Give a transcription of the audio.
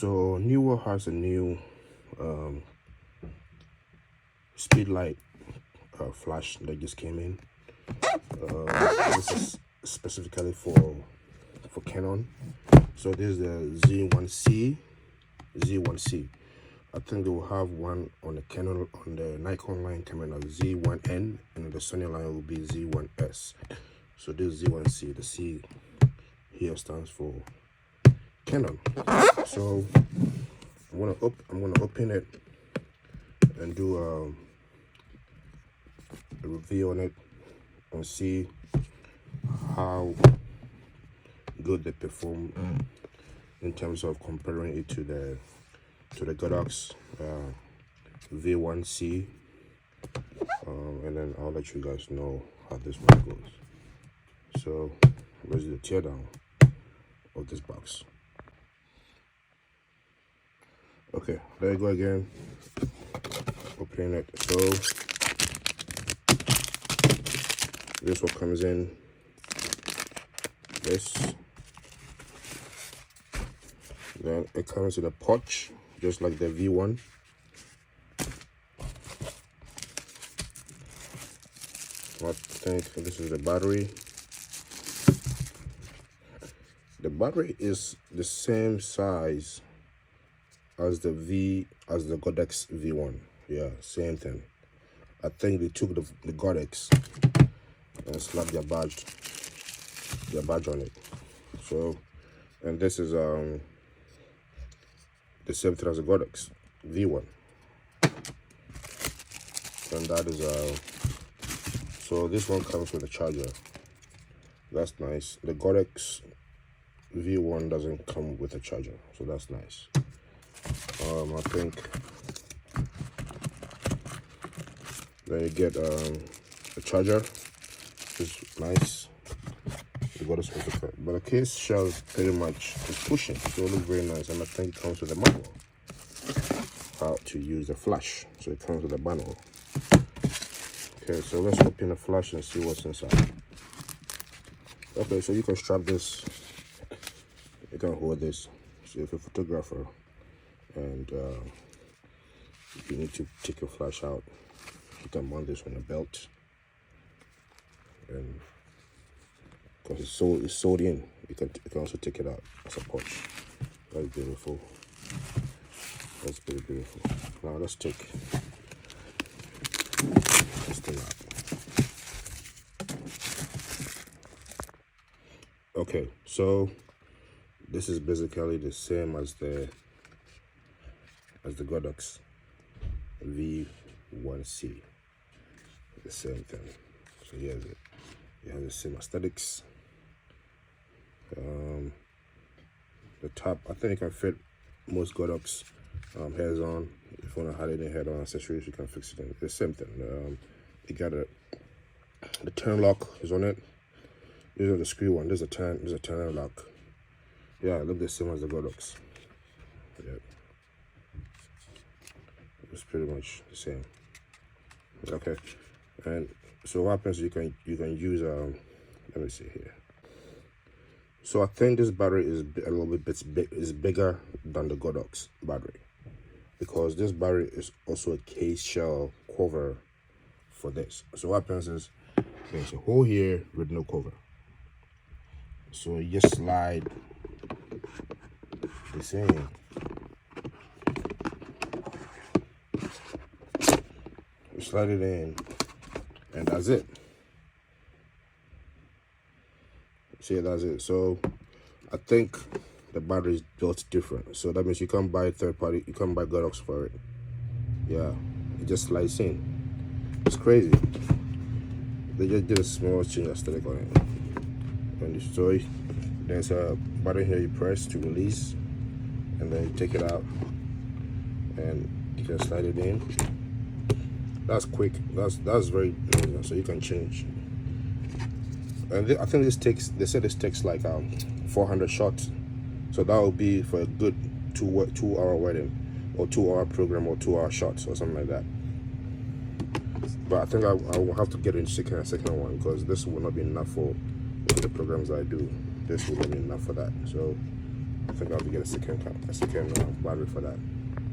So Neewer has a new speed light flash that just came in. This is specifically for Canon. So this is the Z1c. I think they will have one on the Canon, on the Nikon line coming as Z1n, and the Sony line will be Z1s. So this is Z1c. The C here stands for Canon. So I'm gonna open it and do a review on it and see how good they perform in terms of comparing it to the Godox V1c, and then I'll let you guys know how this one goes. So let's do the teardown of this box. Okay, there you go again. Opening it. So this one comes in this. Then it comes in a pouch, just like the V1. I think this is the battery. The battery is the same size as the Godox V1. Yeah, same thing. I think they took the Godox and slapped their badge on it. So, and this is the same thing as the Godox V1, and that is so this one comes with a charger. That's nice. The Godox V1 doesn't come with a charger, so that's nice. I think then you get a charger, which is nice. You got this also, but the case shell pretty much is pushing, so it looks very nice. And I think it comes with a manual how to use the flash. So it comes with a manual. Okay, so let's open the flash and see what's inside. Okay, so you can strap this. You can hold this. So if you're a photographer and you need to take your flash out, you can mount this on a belt, and because it's sewed in, you can also take it out as a pouch. That's beautiful. That's pretty beautiful. Now let's take this thing out. Okay, so this is basically the same as the Godox V1c. The same thing. So here's it. It has the same aesthetics. The top, I think it can fit most Godox heads on. If you want to hide any head-on accessories, you can fix it in. The same thing. You got the turn lock is on it. These are the screw one. There's a turn lock. Yeah, it looks the same as the Godox. Yeah, it's pretty much the same. Okay, and so what happens? You can use let me see here. So I think this battery is a little bit bigger than the Godox battery, because this battery is also a case shell cover for this. So what happens is there's a hole here with no cover. So you just slide this in. You slide it in, and that's it. See, that's it. So I think the battery is built different. So that means you can't buy third party, you can't buy Godox for it. Yeah, it just slides in. It's crazy. They just did a small change aesthetic on it. And so there's a button here you press to release, and then you take it out and you can slide it in. That's quick. That's very easy. So you can change. And I think they said this takes like 400 shots. So that will be for a good 2-hour wedding, or 2-hour program, or 2-hour shots, or something like that. But I think I will have to get a second one, because this will not be enough for the programs I do. This will not be enough for that. So I think I'll have to get a second battery for that.